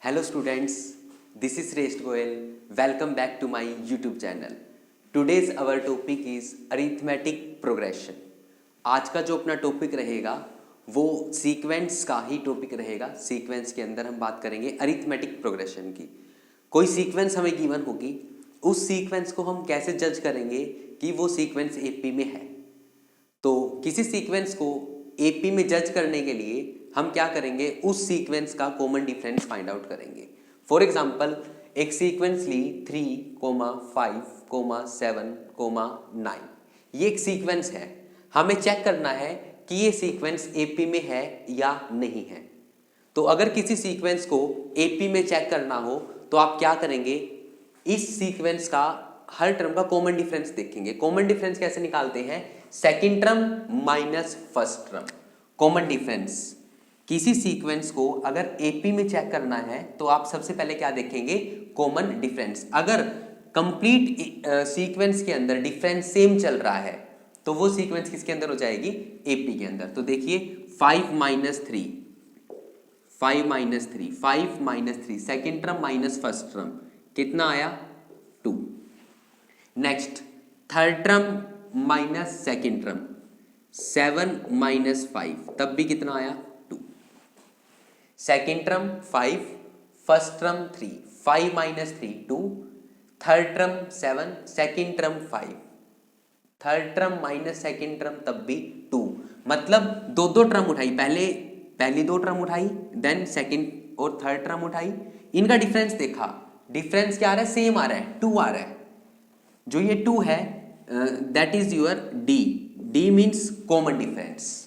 Hello students, this is Shrestha Goyal. Welcome back to my YouTube channel. Today's our topic is arithmetic progression. आज का जो अपना topic रहेगा वो sequence का ही टॉपिक रहेगा। सीक्वेंस के अंदर हम बात करेंगे अरिथमेटिक प्रोग्रेशन की। कोई सीक्वेंस हमें गिवन होगी, उस सीक्वेंस को हम कैसे जज करेंगे कि वो सीक्वेंस एपी में है। तो किसी सीक्वेंस को एपी में जज करने के लिए हम क्या करेंगे, उस सीक्वेंस का कॉमन डिफरेंस फाइंड आउट करेंगे। फॉर एग्जांपल एक सीक्वेंस ली 3, 5, 7, 9। ये एक सीक्वेंस है, हमें चेक करना है कि ये सीक्वेंस एपी में है या नहीं है। तो अगर किसी सीक्वेंस को एपी में चेक करना हो तो आप क्या करेंगे, इस सीक्वेंस का हर टर्म का कॉमन डिफरेंस देखेंगे। कॉमन डिफरेंस कैसे निकालते हैं, second term minus first term. Common difference किसी सीक्वेंस को अगर एपी में चेक करना है तो आप सबसे पहले क्या देखेंगे, कॉमन डिफरेंस। अगर कंप्लीट सीक्वेंस के अंदर डिफरेंस सेम चल रहा है तो वो सीक्वेंस किसके अंदर हो जाएगी, एपी के अंदर। तो देखिए 5 minus 3 second term minus first term कितना आया, 2। Next third term minus second term 7 minus 5 तब भी कितना आया, 2। Second term 5, first term 3, 5 minus 3 2, third term 7, second term 5, third term minus second term तब भी 2। मतलब दो टर्म उठाई, पहली 2 टर्म उठाई, देन सेकेंड और थर्ड टर्म उठाई, इनका डिफरेंस देखा, डिफरेंस क्या आ रहा है, सेम आ रहा है, 2 आ रहा है। जो ये 2 है that is your D means common difference.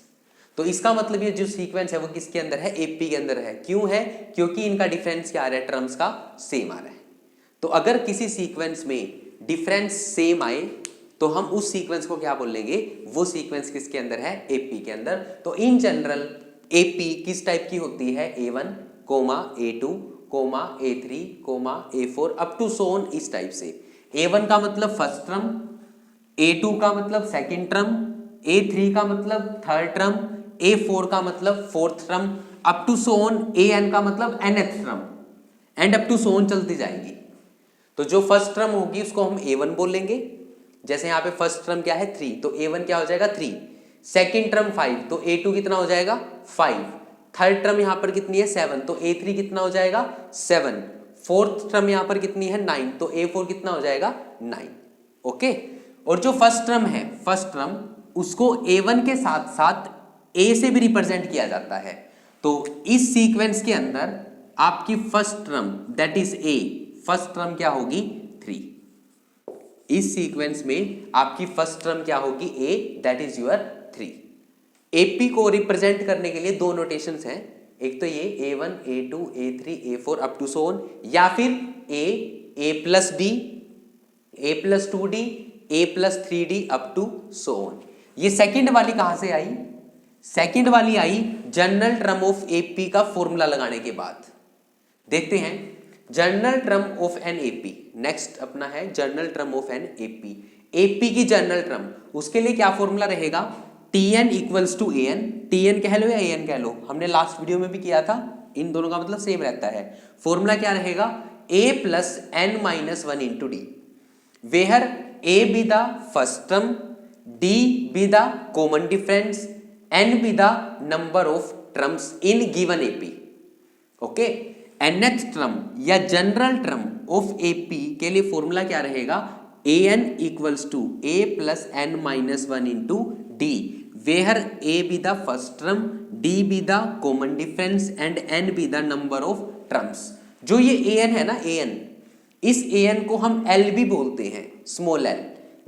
तो इसका मतलब ये जो सीक्वेंस है वो किसके अंदर है, एपी के अंदर है। क्यों है, क्योंकि इनका डिफरेंस क्या आ रहा है, टर्म्स का सेम आ रहा है। तो अगर किसी सीक्वेंस में डिफरेंस सेम आए तो हम उस सीक्वेंस को क्या बोलेंगे, वो सीक्वेंस किसके अंदर है, एपी के अंदर। तो इन जनरल एपी किस टाइप की होती है, A1, A2, A3, A4 up to so on, इस टाइप से। A1 का मतलब फर्स्ट टर्म, A2 का मतलब सेकेंड टर्म, A3 का मतलब थर्ड टर्म, A4 का मतलब fourth term, up to so on AN का मतलब nth term, and up to so on चलती जाएगी। तो जो फर्स्ट टर्म होगी उसको हम A1 बोलेंगे। जैसे यहाँ पे फर्स्ट टर्म क्या है, 3, तो A1 क्या हो जाएगा, 3। सेकेंड टर्म 5, तो A2 कितना हो जाएगा, 5। थर्ड टर्म यहाँ पर कितनी है, 7, तो A3 कितना हो जाएगा, 7। फोर्थ टर्म यहाँ पर कितनी है, 9, तो A4 कितना हो जाएगा, 9। ओके। और जो फर्स्ट टर्म है, फर्स्ट टर्म उसको A1 के साथ साथ A से भी रिप्रेजेंट किया जाता है। तो इस सीक्वेंस के अंदर आपकी first term that is A, first term क्या होगी, 3। इस सीक्वेंस में आपकी फर्स्ट टर्म क्या होगी, A, that is your 3। AP को रिप्रेजेंट करने के लिए 2 नोटेशंस हैं, एक तो ये A1, A2, A3, A4 up to so on, या फिर A plus D, A plus 2D, A plus 3D up to so on. ये सेकंड वाली कहां से आई, सेकंड वाली आई जनरल टर्म ऑफ एपी का फॉर्मूला लगाने के बाद। देखते हैं general term of an AP. Next अपना है general term of an AP. AP की जनरल टर्म, उसके लिए क्या फॉर्मूला रहेगा, Tn equals to An, Tn कह लो या An कह लो, हमने लास्ट वीडियो में भी किया था, इन दोनों का मतलब सेम रहता है। फॉर्मूला क्या रहेगा, A plus n minus 1 into D, where A be the first term, D be the common difference, n be the number of terms in given AP. Okay. nth term या general term of AP के लिए formula क्या रहेगा, An equals to A plus n minus 1 into D, where A be the first term, D be the common difference and n be the number of terms. जो ये An है ना, An, इस An को हम L भी बोलते हैं, small l,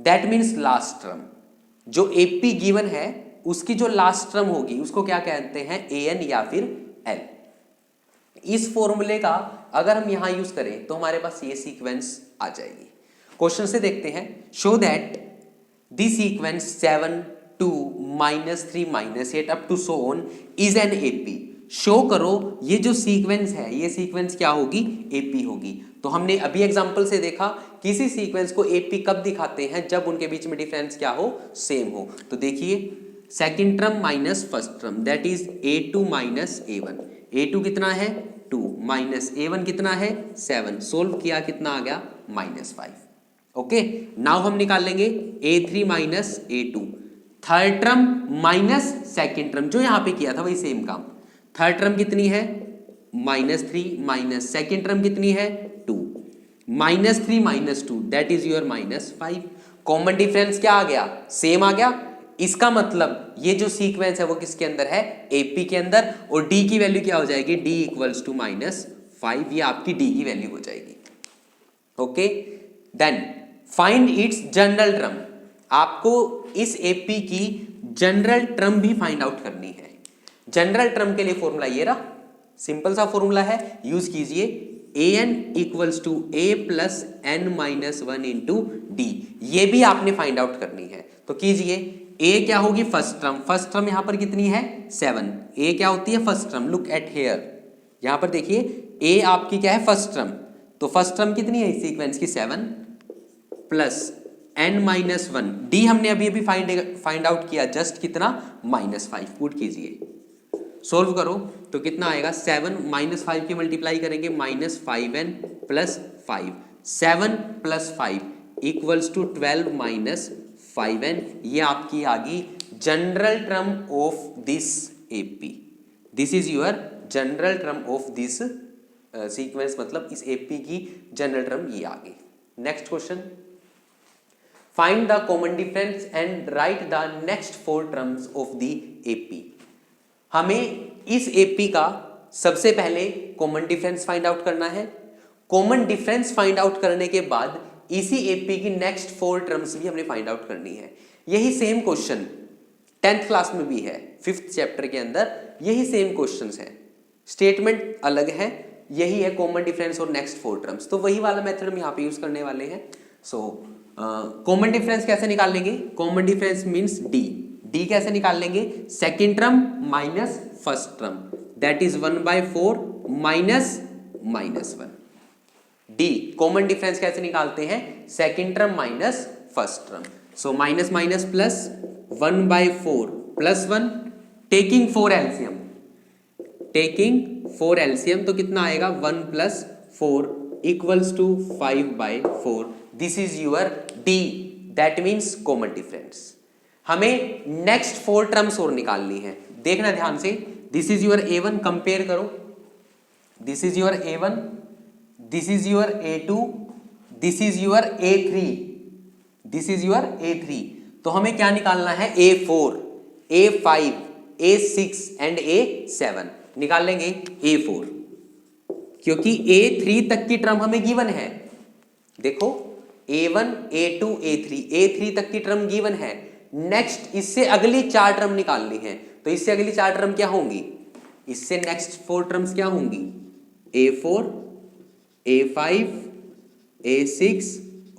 that means last term. जो एपी गिवन है उसकी जो लास्ट टर्म होगी उसको क्या कहते हैं, An या फिर L। इस फॉर्मूले का अगर हम यहां यूज करें तो हमारे पास ये सीक्वेंस आ जाएगी। क्वेश्चन से देखते हैं, show that the sequence 7, 2, -3, -8 up to so on is an AP. Show करो ये जो सीक्वेंस है, ये सीक्वेंस क्या होगी, एपी होगी। तो हमने अभी एग्जांपल से देखा किसी सीक्वेंस को एपी कब दिखाते हैं, जब उनके बीच में डिफरेंस क्या हो, सेम हो। तो देखिए second term minus first term that is a2 minus a1। a2 कितना है 2 माइनस a1 कितना है 7। सोल्व किया कितना आ गया -5। ओके, नाउ हम निकाल लेंगे a3 minus a2। Third term minus second term, जो यहां पे किया था वही सेम काम। थर्ड टर्म कितनी है -3 माइनस सेकेंड टर्म कितनी है 2, -3 minus 2 that is your -5। Common difference क्या आ गया सेम आ गया। इसका मतलब ये जो सीक्वेंस है वो किसके अंदर है एपी के अंदर, और डी की वैल्यू क्या हो जाएगी d इक्वल्स टू -5, ये आपकी डी की वैल्यू हो जाएगी। Okay, then find its general term. आपको इस एपी की जनरल टर्म भी फाइंड आउट करनी है। जनरल टर्म के लिए फॉर्मूला ये रहा, सिंपल सा फॉर्मूला है, यूज कीजिए an equals to a plus n minus 1 into D. ये भी आपने फाइंड आउट करनी है, तो कीजिए a क्या होगी फर्स्ट टर्म, फर्स्ट टर्म यहां पर कितनी है 7। a क्या होती है first term, look at here, यहां पर देखिए a आपकी क्या है फर्स्ट टर्म, तो फर्स्ट टर्म कितनी है इस सीक्वेंस की 7 प्लस n माइनस 1। डी हमने अभी अभी फाइंड आउट किया जस्ट कितना -5। पुट कीजिए, सोल्व करो तो कितना आएगा 7 -5 की मल्टीप्लाई करेंगे -5n plus 5, 7 plus 5 equals to 12 minus 5n। ये आपकी आ गई general term of this AP. This is your general term of this sequence, मतलब इस एपी की जनरल टर्म ये आ गई। Next question, find the common difference and write the next 4 terms of the AP. हमें इस एपी का सबसे पहले कॉमन डिफरेंस फाइंड आउट करना है। कॉमन डिफरेंस फाइंड आउट करने के बाद इसी एपी की नेक्स्ट 4 टर्म्स भी हमने फाइंड आउट करनी है। यही सेम क्वेश्चन 10th क्लास में भी है, 5th चैप्टर के अंदर यही सेम क्वेश्चंस हैं, स्टेटमेंट अलग है, यही है कॉमन डिफरेंस और नेक्स्ट 4 टर्म्स, तो वही वाला मेथड हम यहाँ पे यूज करने वाले हैं। सो कॉमन डिफरेंस कैसे निकाल लेंगे, कॉमन डिफरेंस मीन्स डी कैसे निकाल लेंगे, second term minus first term that is 1/4 minus -1। D common difference कैसे निकालते हैं, second term minus first term, so minus minus plus 1/4 plus 1 taking 4 LCM, taking 4 LCM तो कितना आएगा 1 plus 4 equals to 5/4। This is your D, that means common difference. हमें next 4 terms और निकालनी है, देखना ध्यान से। This is your A1, compare करो, this is your A1, this is your A2, this is your A3, this is your A3। तो हमें क्या निकालना है A4, A5, A6 and A7 निकाल लेंगे। A4 क्योंकि A3 तक की टर्म हमें गिवन है, देखो A1, A2, A3, A3 तक की टर्म गिवन है। नेक्स्ट इससे अगली 4 टर्म निकालनी है, तो इससे अगली 4 टर्म क्या होंगी, इससे नेक्स्ट 4 टर्म्स क्या होंगी A4, A5, A6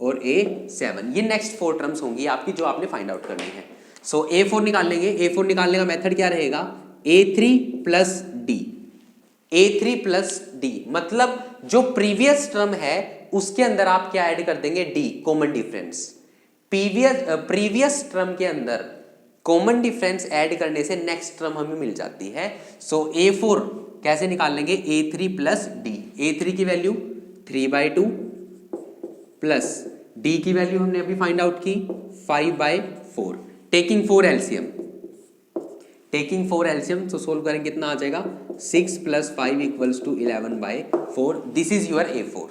और A7, ये नेक्स्ट 4 टर्म्स होंगी आपकी जो आपने फाइंड आउट करनी है। सो A4 निकाल लेंगे। A4 निकालने का मेथड क्या रहेगा, A3 plus D, A3 plus D, मतलब जो प्रीवियस टर्म है उसके अंदर आप क्या ऐड कर देंगे D, common difference. Previous term के अंदर कॉमन डिफरेंस ऐड करने से नेक्स्ट टर्म हमें मिल जाती है। सो A4 कैसे निकाल लेंगे, A3 प्लस डी, A3 की वैल्यू 3/2 प्लस डी की वैल्यू हमने अभी फाइंड आउट की 5/4, टेकिंग 4 एलसीएम, टेकिंग 4 एलसीएम तो सोल्व करेंगे कितना आ जाएगा 6 plus 5 equals to 11/4। This is your A4।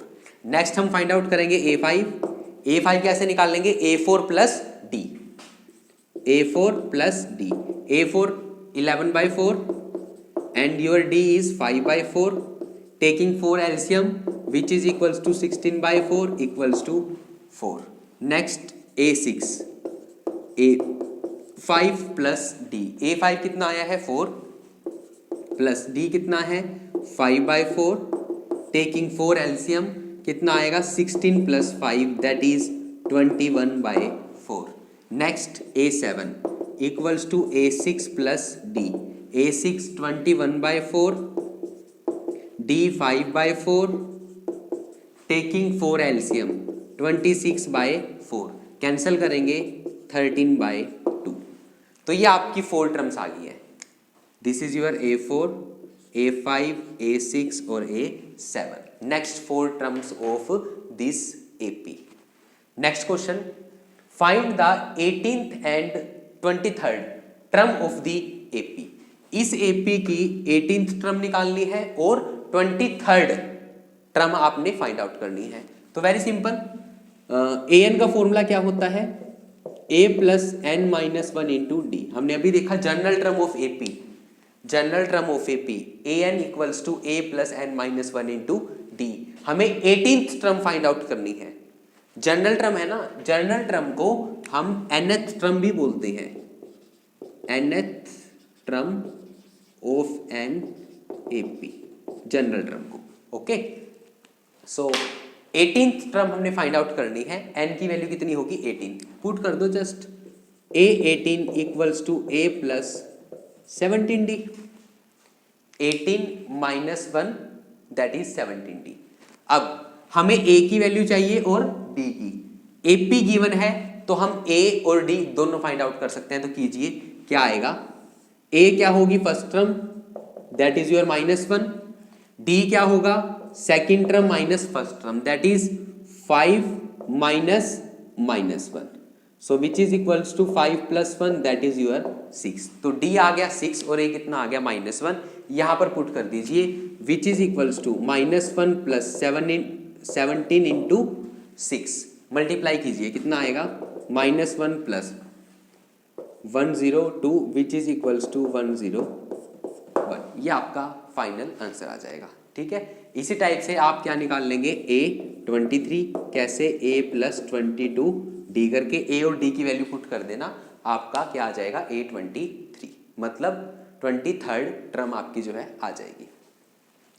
Next हम फाइंड आउट करेंगे A5। A5 कैसे निकाल लेंगे, A4 plus D, A4 plus D, A4 11/4 and your D is 5/4, taking 4 LCM which is equals to 16/4 equals to 4. Next A6, A5 plus D, A5 कितना आया है 4 plus D कितना है 5/4, taking 4 LCM कितना आएगा 16 plus 5 that is 21/4. Next A7 equals to A6 plus D, A6 21/4, D 5/4, taking 4 LCM 26/4, cancel करेंगे 13/2। तो ये आपकी 4 टर्म्स आ गई है। This is your A4, A5, A6 और A7। Next 4 terms of this AP। Next question, find the 18th and 23rd term of the AP। इस AP की 18th term निकालनी है और 23rd टर्म आपने फाइंड आउट करनी है। तो वेरी सिंपल, an का फॉर्मूला क्या होता है, a plus n minus one into d. हमने अभी देखा general term of AP, general term of AP an equals to a plus n minus one into d. हमें 18th टर्म फाइंड आउट करनी है। जनरल टर्म है ना, general term को हम nth टर्म भी बोलते हैं, nth term of an AP, general term को। ओके, सो 18th टर्म हमने फाइंड आउट करनी है। n की वैल्यू कितनी होगी, 18। पुट कर दो just, a18 equals to a plus 17d, 18 minus 1 that is 17d। अब हमें a की वैल्यू चाहिए और d की। AP गिवन है तो हम a और d दोनों फाइंड आउट कर सकते हैं। तो कीजिए, क्या आएगा, a क्या होगी first term that is your -1, d क्या होगा second term minus first term that is 5 minus -1, so which is equals to 5 plus 1 that is your 6। तो d आ गया 6 और a कितना आ गया -1। यहां पर पुट कर दीजिए, which is equals to -1 plus 17 into 6, multiply कीजिए, कितना आएगा -1 plus 102 which is equals to 101। ये आपका फाइनल आंसर आ जाएगा। ठीक है, इसी टाइप से आप क्या निकाल लेंगे, A23 कैसे, a प्लस 22 d करके a और d की वैल्यू पुट कर देना, आपका क्या आ जाएगा A23, मतलब 23rd टर्म आपकी जो है आ जाएगी।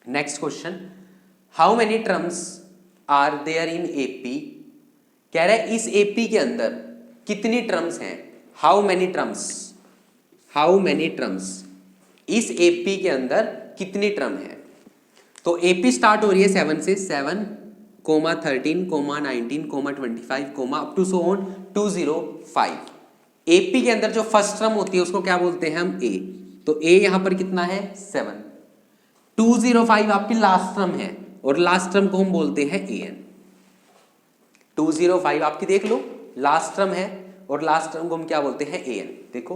Next question, how many terms are there in AP। कह रहा है इस AP के अंदर कितनी टर्म्स हैं, how many terms, how many terms, इस AP के अंदर कितनी टर्म है। तो AP स्टार्ट हो रही है 7 से, 7, 13, 19, 25, up to so on 205। AP के अंदर जो फर्स्ट टर्म होती है उसको क्या बोलते हैं हम, A। तो A यहां पर कितना है 7, 205 आपकी लास्ट टर्म है और लास्ट टर्म को हम बोलते हैं AN। 205 आपकी देख लो लास्ट टर्म है और लास्ट टर्म को हम क्या बोलते हैं AN। देखो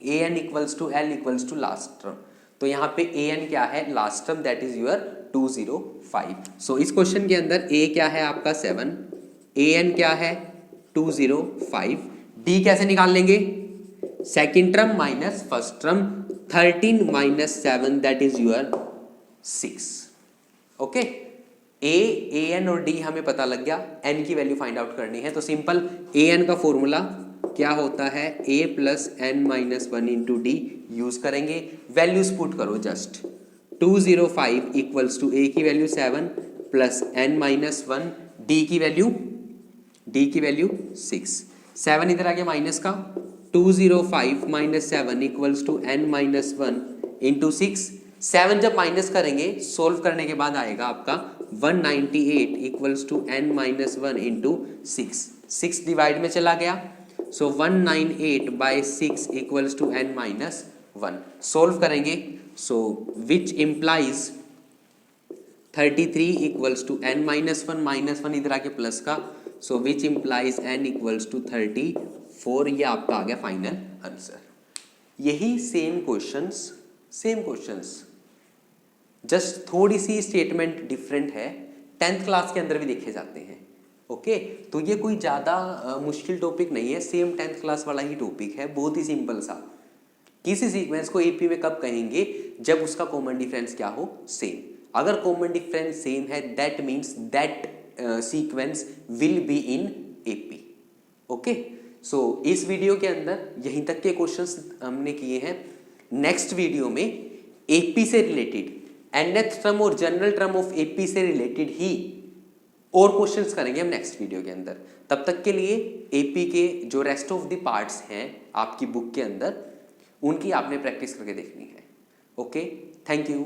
AN equals to L equals to last term, तो यहाँ पे AN क्या है, last term that is your 205। So इस क्वेश्चन के अंदर A क्या है आपका 7, AN क्या है 205, D कैसे निकाल लेंगे, second term minus first term, 13 minus 7 that is your 6। Okay, AN और D हमें पता लग गया, N की वैल्यू फाइंड आउट करनी है। तो सिंपल AN का फॉर्मूला क्या होता है, a plus n minus 1 into d use करेंगे। वैल्यूज पुट करो जस्ट, 205 इक्वल्स टू a की value 7 plus n minus 1, d की वैल्यू 6, 7 इधर आ गया माइनस का, 205 minus 7 equals to n minus 1 into 6। 7 जब माइनस करेंगे सोल्व करने के बाद आएगा आपका 198 equals to n minus 1 into 6, 6 divide में चला गया, so 198 by 6 equals to n minus 1। Solve करेंगे, so which implies 33 equals to n minus 1, minus 1 इधर आके प्लस का, so which implies n equals to 34। ये आपका आ गया फाइनल आंसर। यही सेम क्वेश्चंस जस्ट थोड़ी सी स्टेटमेंट डिफरेंट है, 10th क्लास के अंदर भी देखे जाते हैं। ओके, तो ये कोई ज़्यादा मुश्किल टॉपिक नहीं है, सेम 10th क्लास वाला ही टॉपिक है, बहुत ही सिंपल सा। किसी सीक्वेंस को AP में कब कहेंगे, जब उसका कॉमन डिफरेंस क्या हो, सेम। अगर कॉमन डिफरेंस सेम है that means that sequence will be in AP। Okay, so इस वीडियो के अंदर यहीं तक के क्वेश्चंस हमने किए हैं। नेक्स्ट वीडियो में AP से रिलेटेड, nth टर्म और जनरल टर्म ऑफ AP से रिलेटेड ही और क्वेश्चंस करेंगे हम नेक्स्ट वीडियो के अंदर। तब तक के लिए AP के जो रेस्ट ऑफ द पार्ट्स हैं आपकी बुक के अंदर, उनकी आपने प्रैक्टिस करके देखनी है। Okay, thank you.